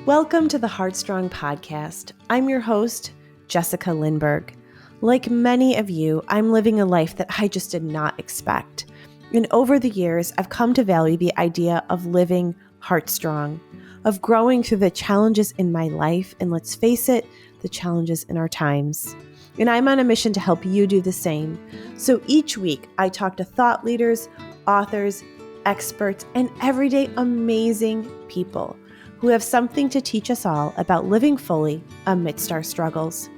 Welcome to the Heartstrong podcast. I'm your host, Jessica Lindberg. Like many of you, I'm living a life that I just did not expect. And over the years, I've come to value the idea of living heartstrong, of growing through the challenges in my life, and let's face it, the challenges in our times. And I'm on a mission to help you do the same. So each week, I talk to thought leaders, authors, experts, and everyday amazing people who have something to teach us all about living fully amidst our struggles.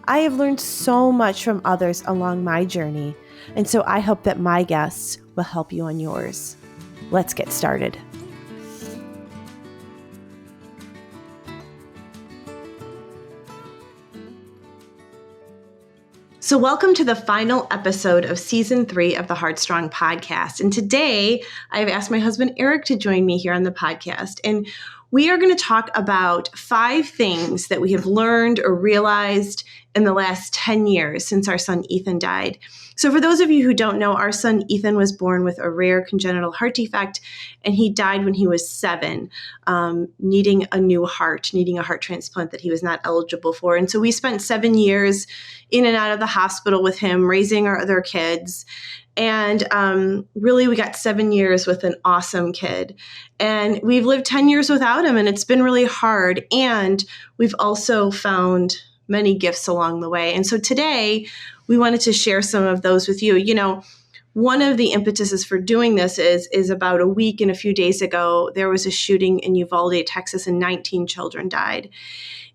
I have learned so much from others along my journey, and so I hope that my guests will help you on yours. Let's get started. So welcome to the final episode of Season 3 of the Heartstrong podcast. And today I've asked my husband, Erik, to join me here on the podcast. And we are going to talk about 5 things that we have learned or realized in the last 10 years since our son Ethan died. So for those of you who don't know, our son Ethan was born with a rare congenital heart defect, and he died when he was 7, needing a heart transplant that he was not eligible for. And so we spent 7 years in and out of the hospital with him, raising our other kids. And really, we got 7 years with an awesome kid. And we've lived 10 years without him, and it's been really hard. And we've also found many gifts along the way. And so today, we wanted to share some of those with you. You know, one of the impetuses for doing this is about a week and a few days ago, there was a shooting in Uvalde, Texas, and 19 children died.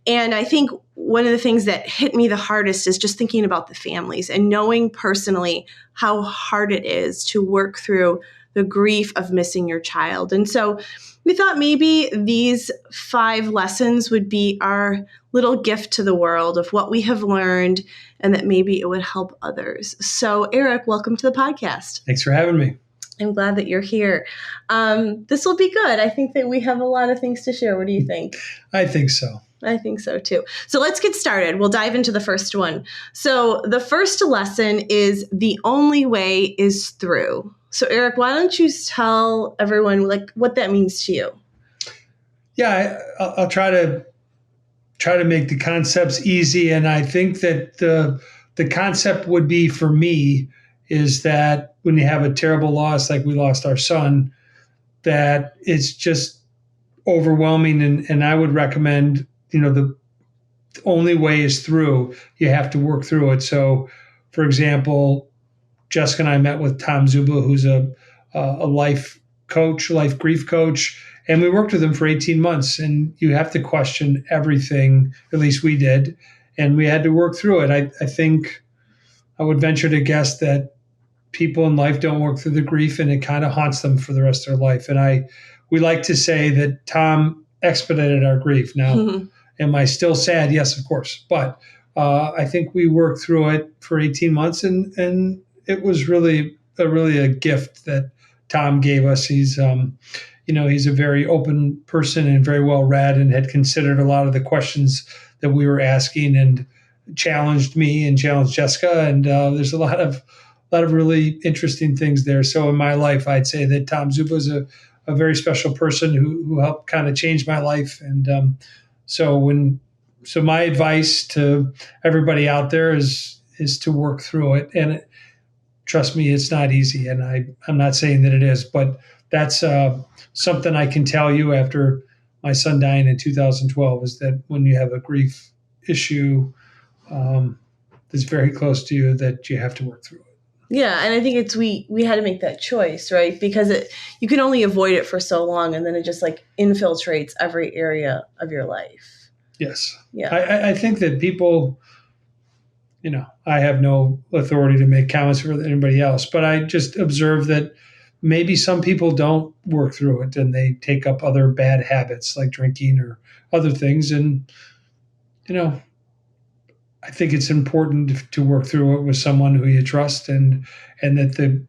And I think one of the things that hit me the hardest is just thinking about the families and knowing personally how hard it is to work through the grief of missing your child. And so we thought maybe these 5 lessons would be our little gift to the world of what we have learned and that maybe it would help others. So Erik, welcome to the podcast. Thanks for having me. I'm glad that you're here. This will be good. I think that we have a lot of things to share. What do you think? I think so. I think so too. So let's get started. We'll dive into the first one. So the first lesson is the only way is through. So Erik, why don't you tell everyone what that means to you? Yeah, I'll try to make the concepts easy. And I think that the concept would be for me is that when you have a terrible loss, like we lost our son, that it's just overwhelming. And I would recommend, the only way is through. You have to work through it. So, for example, Jessica and I met with Tom Zuba, who's a life grief coach, and we worked with him for 18 months. And you have to question everything, at least we did, and we had to work through it. I think I would venture to guess that people in life don't work through the grief, and it kind of haunts them for the rest of their life. And we like to say that Tom expedited our grief. Now, am I still sad? Yes, of course. But I think we worked through it for 18 months, and it was really a gift that Tom gave us. He's he's a very open person and very well read, and had considered a lot of the questions that we were asking, and challenged me and challenged Jessica. And there's a lot of really interesting things there. So in my life, I'd say that Tom Zuba is a very special person who helped kind of change my life. And so my advice to everybody out there is to work through it. And trust me, it's not easy. And I'm not saying that it is, but that's something I can tell you after my son dying in 2012 is that when you have a grief issue that's very close to you, that you have to work through it. Yeah, and I think it's we had to make that choice, right? Because you can only avoid it for so long, and then it just infiltrates every area of your life. Yes. Yeah. I think that people, I have no authority to make comments for anybody else, but I just observe that maybe some people don't work through it and they take up other bad habits like drinking or other things. And, I think it's important to work through it with someone who you trust and that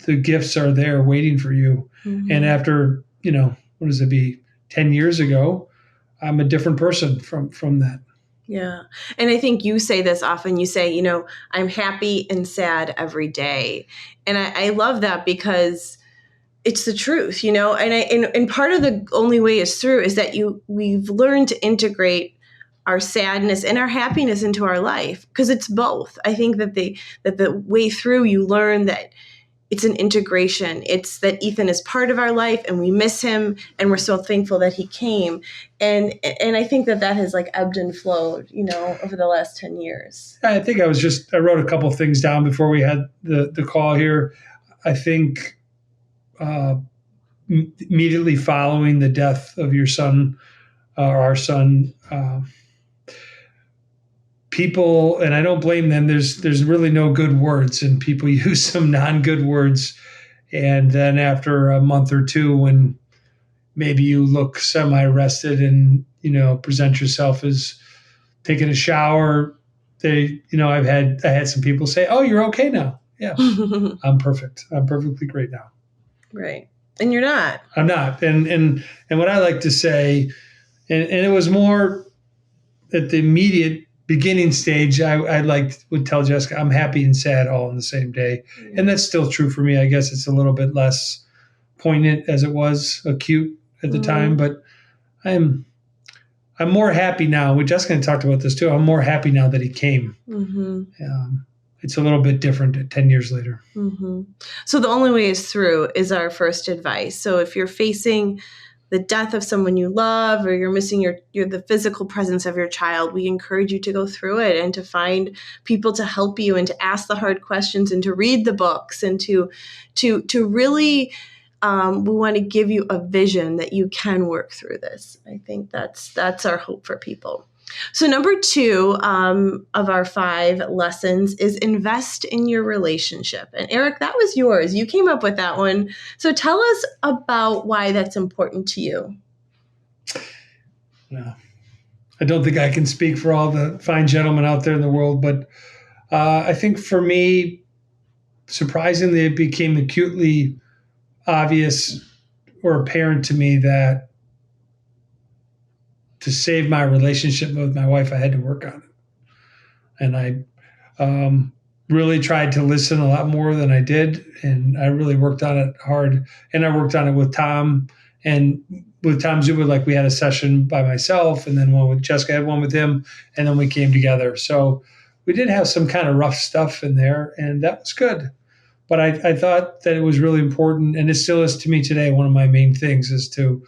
the gifts are there waiting for you. Mm-hmm. And after, what does it be, 10 years ago, I'm a different person from that. Yeah. And I think you say this often. You say, I'm happy and sad every day. And I love that because it's the truth, and part of the only way is through is that we've learned to integrate our sadness and our happiness into our life, because it's both. I think that the way through, you learn that it's an integration. It's that Ethan is part of our life and we miss him and we're so thankful that he came. And I think that has like ebbed and flowed, over the last 10 years. I think I wrote a couple of things down before we had the call here. I think immediately following the death of your son, or our son, people, and I don't blame them, there's really no good words, and people use some non-good words. And then after a month or two, when maybe you look semi-rested and, present yourself as taking a shower, I had some people say, "Oh, you're okay now." Yeah, I'm perfect. I'm perfectly great now. Right. And you're not. I'm not. And what I like to say, and it was more at the immediate beginning stage, I would tell Jessica, I'm happy and sad all in the same day. And that's still true for me. I guess it's a little bit less poignant as it was acute at the time, but I'm more happy now. We Jessica talked about this too. I'm more happy now that he came. It's a little bit different 10 years later. So the only way is through is our first advice. So if you're facing the death of someone you love, or you're missing the physical presence of your child, we encourage you to go through it and to find people to help you and to ask the hard questions and to read the books and to really, we want to give you a vision that you can work through this. I think that's our hope for people. So number 2 of our 5 lessons is invest in your relationship. And Erik, that was yours. You came up with that one. So tell us about why that's important to you. No, I don't think I can speak for all the fine gentlemen out there in the world, but I think for me, surprisingly, it became acutely obvious or apparent to me that to save my relationship with my wife, I had to work on it. And I really tried to listen a lot more than I did. And I really worked on it hard. And I worked on it with Tom. And with Tom Zuber, like we had a session by myself, and then one with Jessica, had one with him, and then we came together. So we did have some kind of rough stuff in there, and that was good. But I thought that it was really important, and it still is to me today. One of my main things is to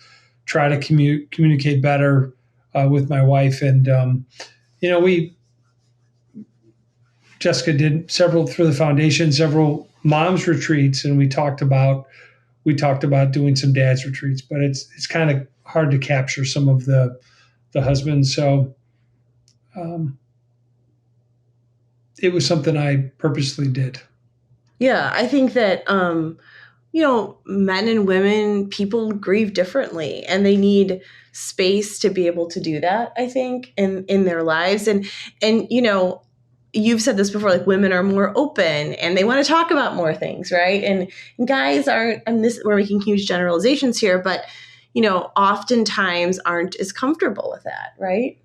try to communicate better with my wife. And, Jessica did several through the foundation, several moms retreats, and we talked about doing some dads retreats, but it's kind of hard to capture some of the husbands. So it was something I purposely did. Yeah, I think that, men and women, people grieve differently, and they need space to be able to do that, I think, in their lives. And you've said this before, like women are more open and they want to talk about more things, right? And guys aren't, and we're making huge generalizations here, but, oftentimes aren't as comfortable with that, right?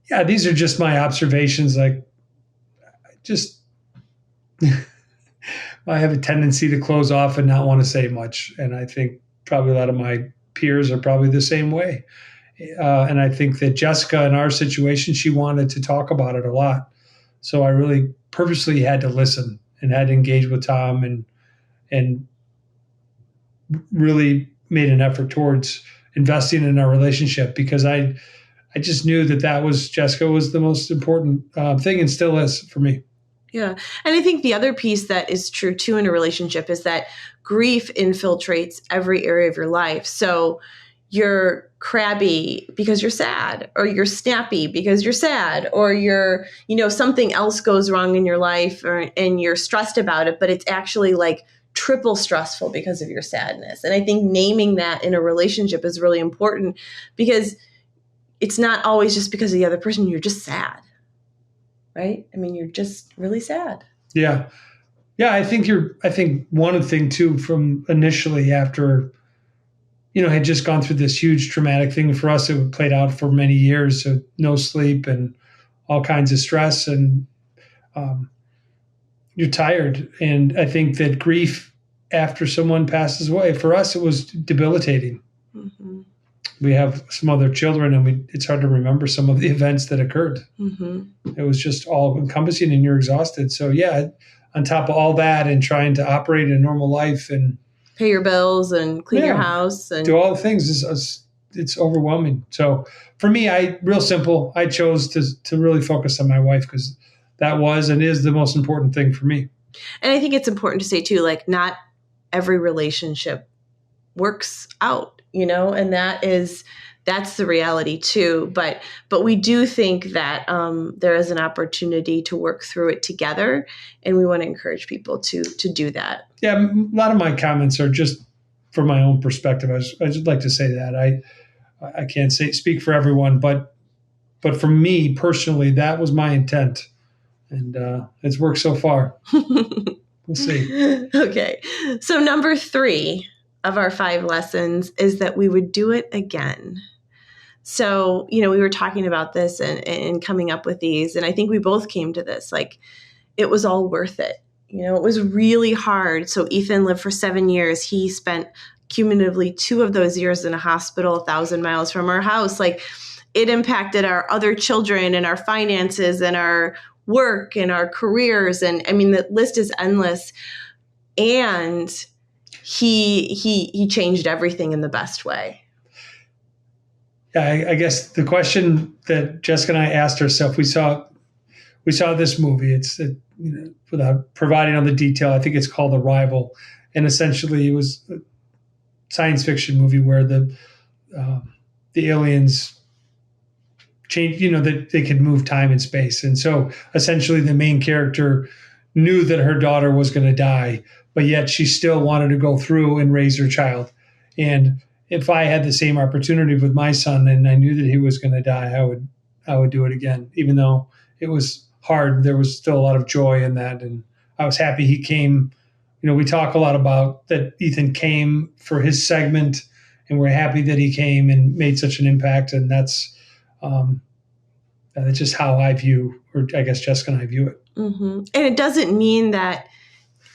Yeah, these are just my observations. Like, I have a tendency to close off and not want to say much. And I think probably a lot of my peers are probably the same way. And I think that Jessica, in our situation, she wanted to talk about it a lot. So I really purposely had to listen and had to engage with Tom and really made an effort towards investing in our relationship, because I just knew that was Jessica was the most important thing, and still is for me. Yeah. And I think the other piece that is true too in a relationship is that grief infiltrates every area of your life. So you're crabby because you're sad, or you're snappy because you're sad, or you're, something else goes wrong in your life, and you're stressed about it, but it's actually like triple stressful because of your sadness. And I think naming that in a relationship is really important, because it's not always just because of the other person. You're just sad. Right? I mean, you're just really sad. Yeah. Yeah. I think one thing too, from initially after, had just gone through this huge traumatic thing for us, it played out for many years. So no sleep and all kinds of stress, and you're tired. And I think that grief after someone passes away. For us, it was debilitating. Mm-hmm. We have some other children, and it's hard to remember some of the events that occurred. Mm-hmm. It was just all encompassing, and you're exhausted. So yeah, on top of all that, and trying to operate a normal life and pay your bills and clean your house and do all the things it's overwhelming. So for me, real simple. I chose to really focus on my wife because that was and is the most important thing for me. And I think it's important to say too, like not every relationship works out, and that's the reality too. But we do think that there is an opportunity to work through it together, and we want to encourage people to do that. Yeah, a lot of my comments are just from my own perspective. I just like to say that I can't speak for everyone, but for me personally, that was my intent, and it's worked so far. We'll see. Okay, so number 3 of our 5 lessons is that we would do it again. So, we were talking about this and coming up with these, and I think we both came to this, like, it was all worth it. It was really hard. So Ethan lived for 7 years. He spent cumulatively 2 of those years in a hospital 1,000 miles from our house. Like, it impacted our other children and our finances and our work and our careers. And I mean, the list is endless. And he changed everything in the best way. Yeah, I guess the question that Jessica and I asked ourselves, we saw this movie. It's without providing all the detail, I think it's called Arrival, and essentially it was a science fiction movie where the aliens change, that they could move time and space, and so essentially the main character knew that her daughter was going to die, but yet she still wanted to go through and raise her child. And if I had the same opportunity with my son and I knew that he was going to die, I would do it again, even though it was hard. There was still a lot of joy in that, and I was happy he came. We talk a lot about that Ethan came for his segment, and we're happy that he came and made such an impact. And that's just how I view, or I guess Jessica and I view it. Mm-hmm. And it doesn't mean that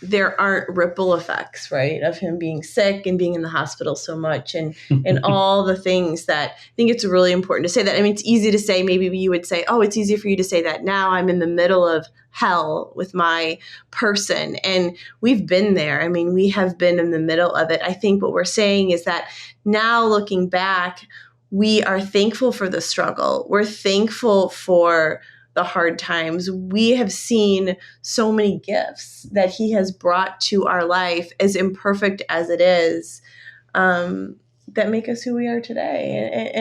there aren't ripple effects, right, of him being sick and being in the hospital so much and all the things that I think it's really important to say that. I mean, it's easy to say, maybe you would say, oh, it's easy for you to say that now. I'm in the middle of hell with my person. And we've been there. I mean, we have been in the middle of it. I think what we're saying is that now looking back, we are thankful for the struggle. We're thankful for the hard times. We have seen so many gifts that he has brought to our life, as imperfect as it is, that make us who we are today.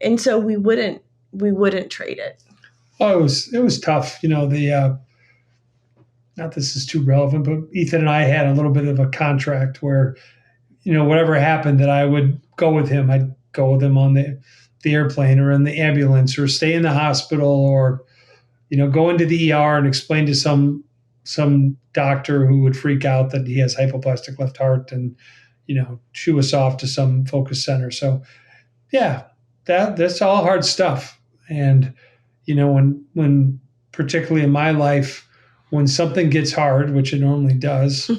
And so we wouldn't trade it. Oh, it was tough. Not this is too relevant, but Ethan and I had a little bit of a contract where, whatever happened, that I would go with him. I'd go with him on the airplane or in the ambulance, or stay in the hospital, or go into the ER and explain to some doctor who would freak out that he has hypoplastic left heart, and shoo us off to some focus center. So yeah, that's all hard stuff. And when particularly in my life, when something gets hard, which it normally does,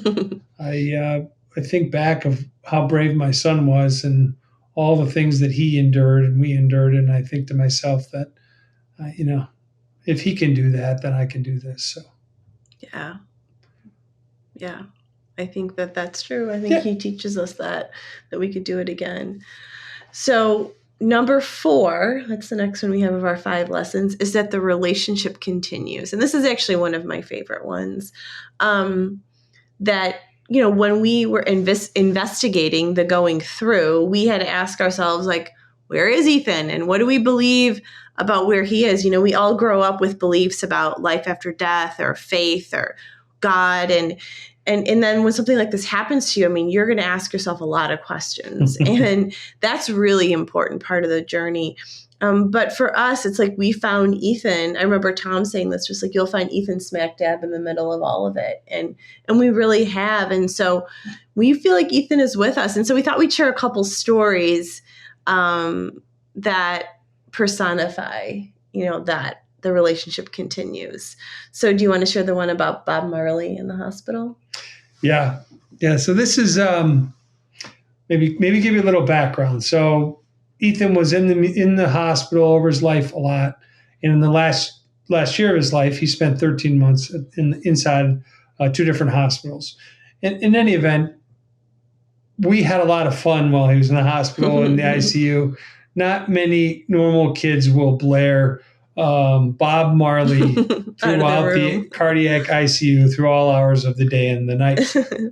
I think back of how brave my son was and all the things that he endured and we endured. And I think to myself that, if he can do that, then I can do this. So, yeah, I think that's true. I think he teaches us that we could do it again. So number 4, that's the next one we have of our 5 lessons, is that the relationship continues. And this is actually one of my favorite ones, that when we were investigating the going through, we had to ask ourselves, like, where is Ethan? And what do we believe about where he is? We all grow up with beliefs about life after death or faith or God. And then when something like this happens to you, I mean, you're going to ask yourself a lot of questions. And that's really important part of the journey. But for us, it's like we found Ethan. I remember Tom saying this, just like, you'll find Ethan smack dab in the middle of all of it. And we really have. And so we feel like Ethan is with us. And so we thought we'd share a couple stories that personify, that the relationship continues. So do you want to share the one about Bob Marley in the hospital? Yeah. Yeah. So this is maybe give you a little background. So Ethan was in the hospital over his life a lot, and in the last year of his life, he spent 13 months inside 2 different hospitals. In any event, we had a lot of fun while he was in the hospital in the ICU. Not many normal kids will blare Bob Marley throughout the cardiac ICU through all hours of the day and the night.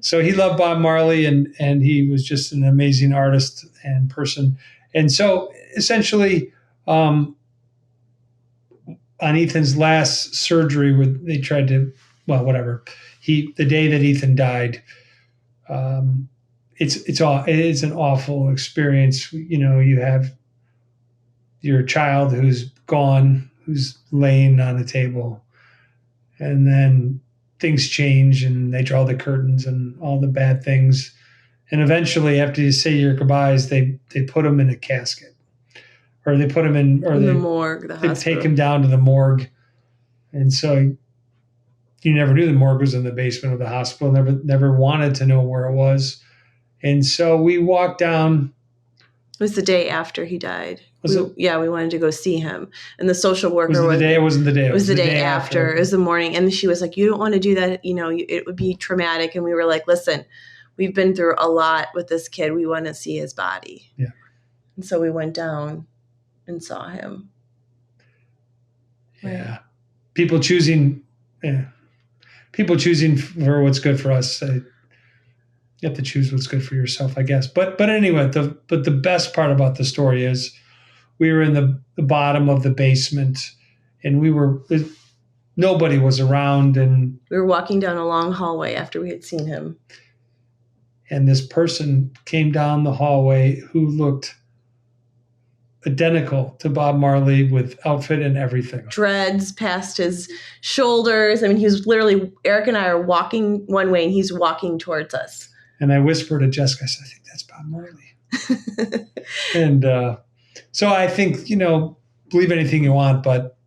So he loved Bob Marley, and he was just an amazing artist and person. And so essentially, on Ethan's last surgery, where they tried to, well, whatever, the day that Ethan died, it's an awful experience. You know, you have your child who's gone, who's laying on the table, and then things change and they draw the curtains and all the bad things. And eventually, after you say your goodbyes, they put him in a casket, or they put him in the morgue. They take him down to the morgue. And so you never knew the morgue was in the basement of the hospital. Never wanted to know where it was. And so we walked down. It was the day after he died. Was it? Yeah, we wanted to go see him. And the social worker was it the day? It wasn't the day. It was the day after. It was the morning. And she was like, "You don't want to do that. You know, it would be traumatic." And we were like, "Listen, we've been through a lot with this kid. We want to see his body." Yeah. And so we went down and saw him. Yeah. People choosing for what's good for us. You have to choose what's good for yourself, I guess. But anyway, the best part about the story is we were in the bottom of the basement, and nobody was around, and we were walking down a long hallway after we had seen him. And this person came down the hallway who looked identical to Bob Marley, with outfit and everything. Dreads past his shoulders. I mean, he was literally, Erik and I are walking one way and he's walking towards us. And I whispered to Jessica, I said, "I think that's Bob Marley." And so I think, believe anything you want, but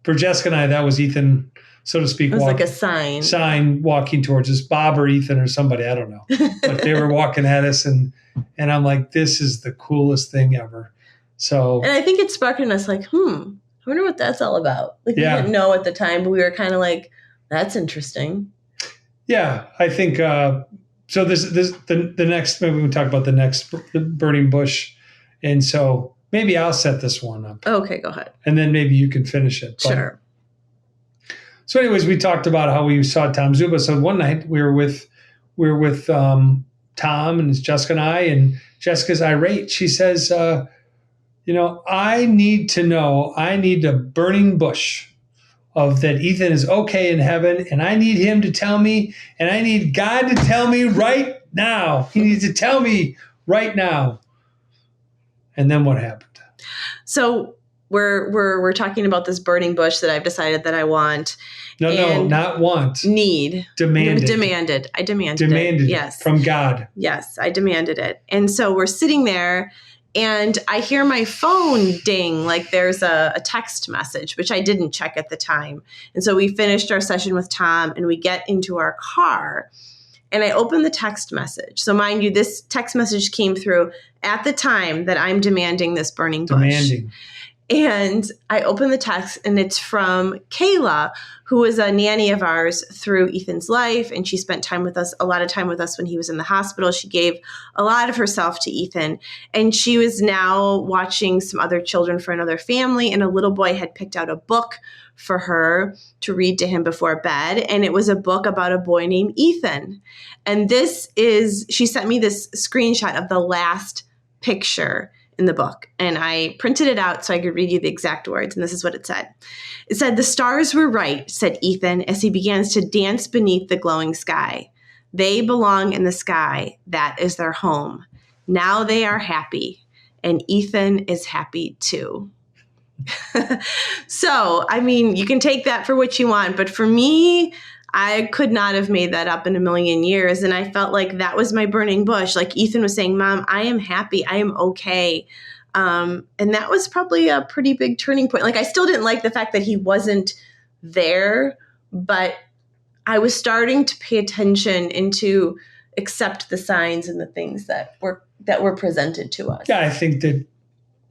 for Jessica and I, that was Ethan, so to speak. It was like a sign. Sign walking towards us, Bob or Ethan or somebody, I don't know. But they were walking at us, and I'm like, this is the coolest thing ever. So, and I think it sparked in us like, I wonder what that's all about. Like, we didn't know at the time, but we were kind of like, that's interesting. Yeah, I think so. The next, maybe we can talk about the burning bush, and so maybe I'll set this one up. Okay, go ahead. And then maybe you can finish it. Sure. So, anyways, we talked about how we saw Tom Zuba. So one night we were with Tom and it's Jessica and I, and Jessica's irate. She says, I need a burning bush of that Ethan is okay in heaven, and I need him to tell me, and I need God to tell me right now. He needs to tell me right now. And then what happened? So we're talking about this burning bush that I've decided that I want. No, not want. Need. Demanded. I demanded it. Yes. From God. Yes, I demanded it. And so we're sitting there, and I hear my phone ding, like there's a text message, which I didn't check at the time. And so we finished our session with Tom, and we get into our car, and I open the text message. So mind you, this text message came through at the time that I'm demanding this burning bush. And I open the text, and it's from Kayla, who was a nanny of ours through Ethan's life. And she spent a lot of time with us when he was in the hospital. She gave a lot of herself to Ethan. And she was now watching some other children for another family. And a little boy had picked out a book for her to read to him before bed. And it was a book about a boy named Ethan. And she sent me this screenshot of the last picture in the book. And I printed it out so I could read you the exact words. And this is what it said. It said, "The stars were right," said Ethan, as he begins to dance beneath the glowing sky. "They belong in the sky. That is their home. Now they are happy. And Ethan is happy too." So, I mean, you can take that for what you want. But for me, I could not have made that up in a million years. And I felt like that was my burning bush. Like Ethan was saying, "Mom, I am happy. I am okay." And that was probably a pretty big turning point. Like, I still didn't like the fact that he wasn't there, but I was starting to pay attention into accept the signs and the things that were presented to us. Yeah, I think that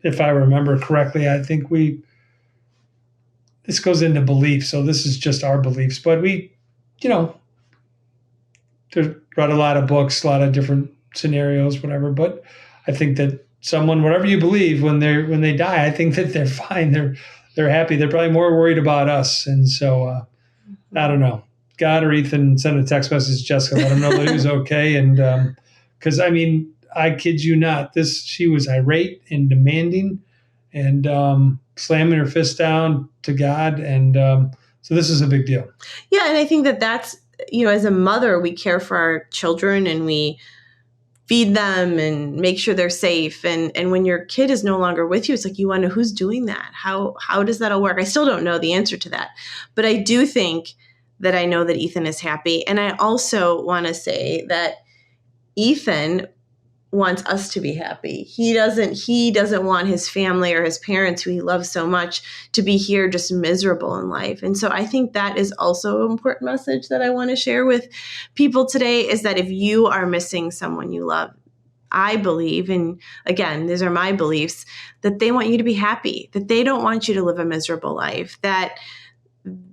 if I remember correctly, I think this goes into belief. So this is just our beliefs, but we, there's read a lot of books, a lot of different scenarios, whatever. But I think that someone, whatever you believe, when they die, I think that they're fine. They're happy. They're probably more worried about us. And so I don't know. God or Ethan sent a text message to Jessica, let him know that he was okay. And because I kid you not, she was irate and demanding and slamming her fist down to God. And so this is a big deal. Yeah, and I think that's, as a mother, we care for our children and we feed them and make sure they're safe. And when your kid is no longer with you, it's like you wonder who's doing that. How does that all work? I still don't know the answer to that. But I do think that I know that Ethan is happy. And I also want to say that Ethan wants us to be happy. He doesn't want his family or his parents, who he loves so much, to be here just miserable in life. And so I think that is also an important message that I want to share with people today, is that if you are missing someone you love, I believe, and again, these are my beliefs, that they want you to be happy, that they don't want you to live a miserable life, that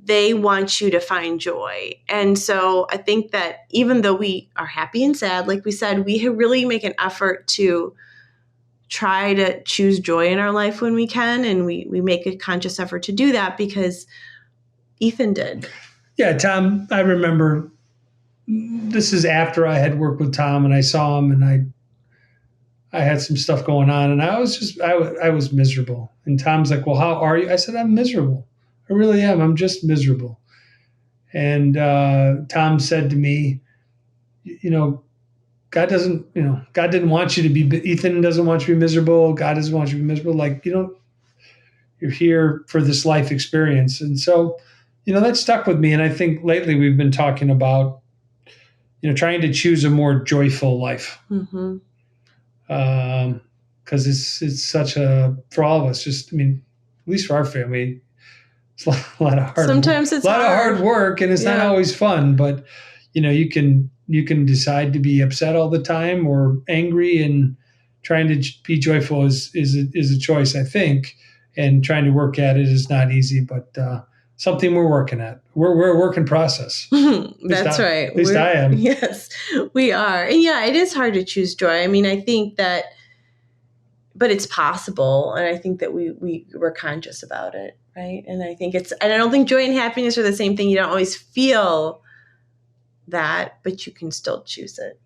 they want you to find joy. And so I think that even though we are happy and sad, like we said, we really make an effort to try to choose joy in our life when we can. And we make a conscious effort to do that because Ethan did. Yeah, Tom, I remember this is after I had worked with Tom and I saw him and I had some stuff going on and I was miserable. And Tom's like, well, how are you? I said, I'm miserable. I really am. I'm just miserable. And Tom said to me, God didn't want you to be, Ethan doesn't want you to be miserable. God doesn't want you to be miserable. Like, you're here for this life experience. And so, that stuck with me. And I think lately we've been talking about, trying to choose a more joyful life. Mm-hmm. Because it's such for all of us, just, at least for our family, it's a lot of hard Sometimes work. it's a lot of hard work, and it's not always fun. But you can decide to be upset all the time or angry, and trying to be joyful is a choice, I think. And trying to work at it is not easy, but something we're working at. We're a work in process. That's right. At least I am. Yes, we are. And yeah, it is hard to choose joy. I think that, but it's possible, and I think that we're conscious about it. Right. And I think and I don't think joy and happiness are the same thing. You don't always feel that, but you can still choose it.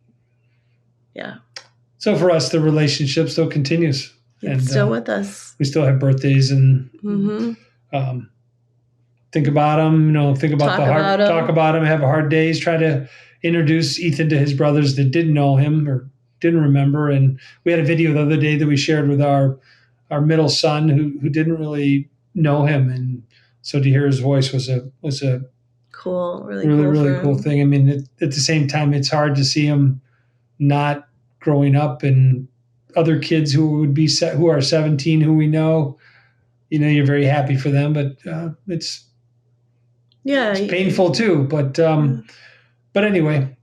Yeah. So for us, the relationship still continues. It's still with us. We still have birthdays and think about them, think about talk about them, have hard days, try to introduce Ethan to his brothers that didn't know him or didn't remember. And we had a video the other day that we shared with our middle son who didn't really know him, and so to hear his voice was a cool, really cool thing. At the same time, it's hard to see him not growing up, and other kids who are 17 who we know, you're very happy for them, but it's painful too. But anyway,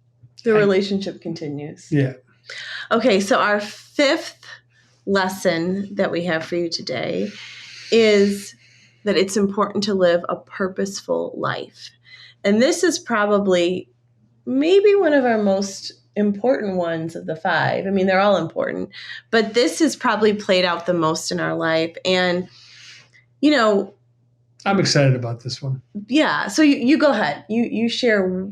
the relationship continues. Yeah. Okay, so our fifth lesson that we have for you today is that it's important to live a purposeful life. And this is probably maybe one of our most important ones of the five. They're all important, but this has probably played out the most in our life. And, I'm excited about this one. Yeah. So you go ahead. You share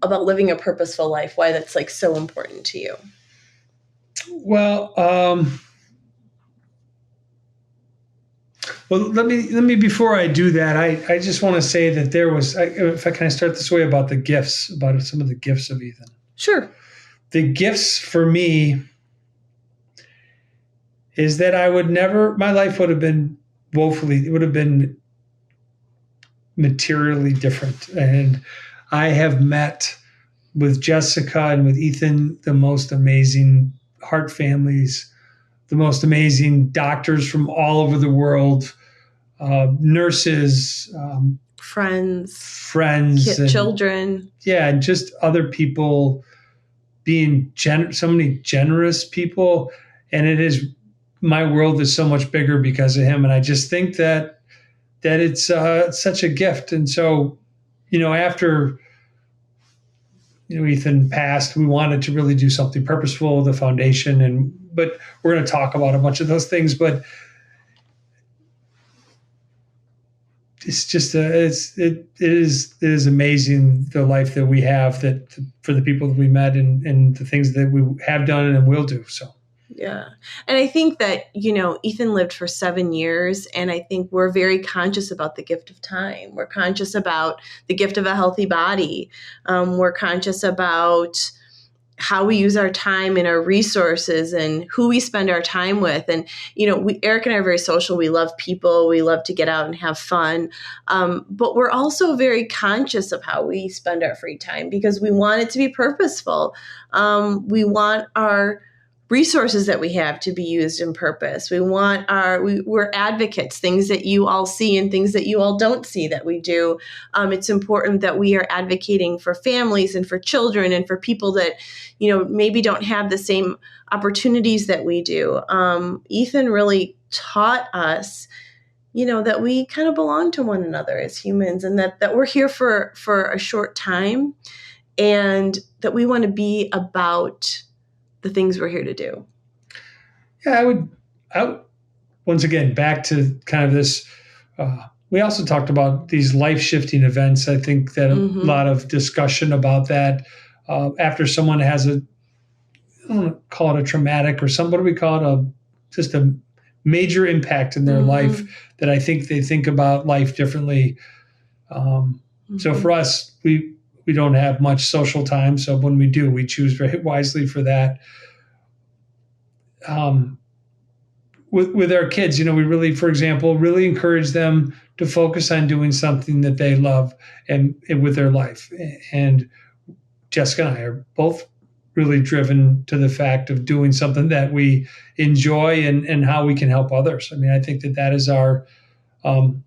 about living a purposeful life, why that's like so important to you. Well, let me before I do that, I just want to say that there was, if I can start this way, about the gifts, about some of the gifts of Ethan. Sure. The gifts for me is that my life would have been it would have been materially different. And I have met with Jessica and with Ethan the most amazing heart families, the most amazing doctors from all over the world, nurses, friends, and children. Yeah, and just other people being so many generous people, and my world is so much bigger because of him. And I just think that it's such a gift. And so, after Ethan passed, we wanted to really do something purposeful, the foundation, but we're going to talk about a bunch of those things. But it's just it is amazing the life that we have, that for the people that we met and the things that we have done and will do. So. Yeah. And I think that, Ethan lived for 7 years, and I think we're very conscious about the gift of time. We're conscious about the gift of a healthy body. We're conscious about how we use our time and our resources and who we spend our time with. And, Erik and I are very social. We love people. We love to get out and have fun. But we're also very conscious of how we spend our free time because we want it to be purposeful. We want our resources that we have to be used in purpose. We're advocates, things that you all see and things that you all don't see that we do. It's important that we are advocating for families and for children and for people that, maybe don't have the same opportunities that we do. Ethan really taught us, that we kind of belong to one another as humans, and that we're here for a short time, and that we want to be about the things we're here to do. Yeah, I would once again, back to kind of this, we also talked about these life-shifting events. I think that a lot of discussion about that after someone has I don't want to call it a traumatic or what do we call it? Just a major impact in their life, that I think they think about life differently. So for us, we don't have much social time. So when we do, we choose very wisely for that. With our kids, we really, for example, really encourage them to focus on doing something that they love and with their life. And Jessica and I are both really driven to the fact of doing something that we enjoy and how we can help others. I mean, I think that is our, trying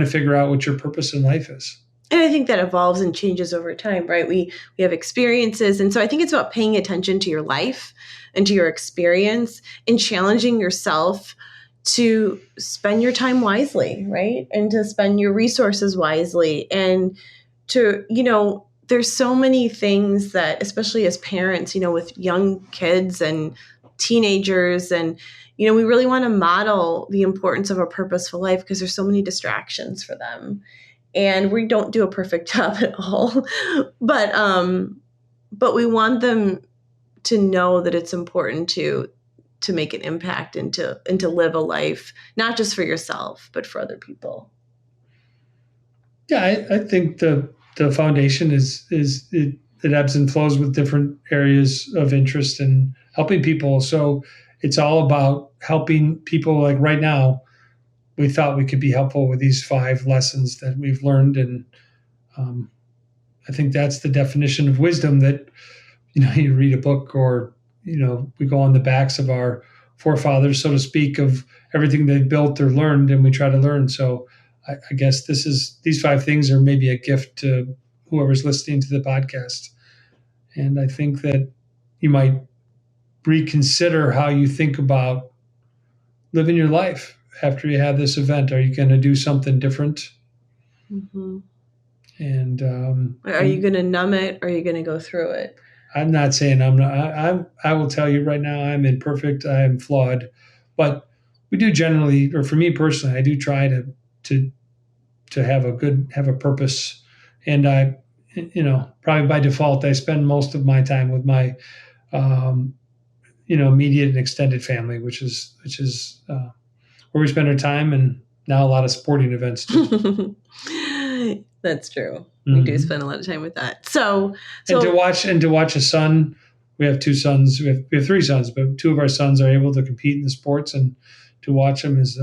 to figure out what your purpose in life is. And I think that evolves and changes over time, right? We have experiences. And so I think it's about paying attention to your life and to your experience and challenging yourself to spend your time wisely, right? And to spend your resources wisely. And to, there's so many things that, especially as parents, with young kids and teenagers, and, we really want to model the importance of a purposeful life because there's so many distractions for them. And we don't do a perfect job at all, but we want them to know that it's important to make an impact and to live a life, not just for yourself, but for other people. Yeah, I think the foundation it ebbs and flows with different areas of interest and helping people. So it's all about helping people. Like right now, we thought we could be helpful with these 5 lessons that we've learned. And I think that's the definition of wisdom, that, you read a book or, we go on the backs of our forefathers, so to speak, of everything they've built or learned, and we try to learn. So I guess these 5 things are maybe a gift to whoever's listening to the podcast. And I think that you might reconsider how you think about living your life. After you have this event, are you going to do something different? Mm-hmm. And are you going to numb it, or are you going to go through it? I'm not saying I'm not. I will tell you right now, I'm imperfect. I am flawed, but we do generally, or for me personally, I do try to have a purpose. And I, probably by default, I spend most of my time with my, immediate and extended family, which is where we spend our time, and now a lot of sporting events too. That's true. We do spend a lot of time with that. So and to watch a son. We have 2 sons. We have 3 sons, but 2 of our sons are able to compete in the sports, and to watch them is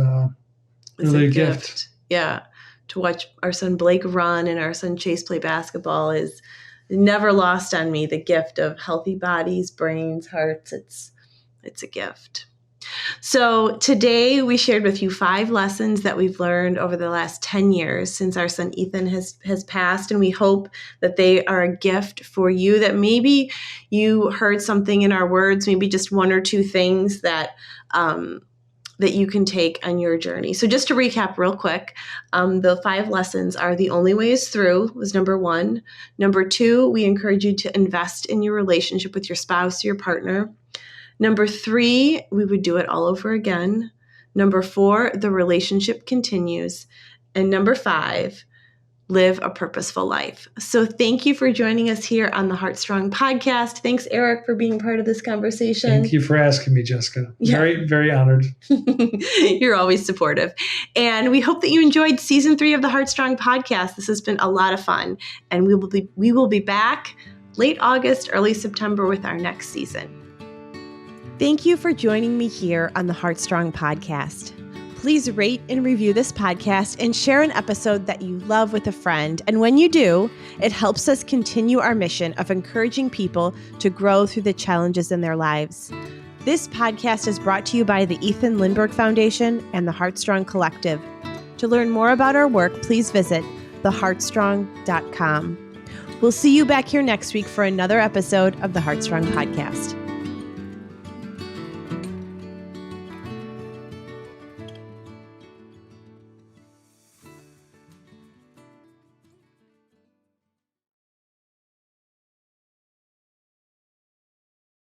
really a gift. Yeah, to watch our son Blake run and our son Chase play basketball is never lost on me. The gift of healthy bodies, brains, hearts. It's a gift. So today we shared with you 5 lessons that we've learned over the last 10 years since our son Ethan has passed. And we hope that they are a gift for you, that maybe you heard something in our words, maybe just 1 or 2 things that that you can take on your journey. So just to recap real quick, the 5 lessons are: the only way is through was number 1. Number 2, we encourage you to invest in your relationship with your spouse or your partner. Number 3, we would do it all over again. Number 4, the relationship continues. And number 5, live a purposeful life. So thank you for joining us here on the Heartstrong podcast. Thanks, Erik, for being part of this conversation. Thank you for asking me, Jessica. Yeah. Very, very honored. You're always supportive. And we hope that you enjoyed season 3 of the Heartstrong podcast. This has been a lot of fun. And we will be back late August, early September with our next season. Thank you for joining me here on the Heartstrong podcast. Please rate and review this podcast and share an episode that you love with a friend. And when you do, it helps us continue our mission of encouraging people to grow through the challenges in their lives. This podcast is brought to you by the Erik Lindberg Foundation and the Heartstrong Collective. To learn more about our work, please visit theheartstrong.com. We'll see you back here next week for another episode of the Heartstrong podcast.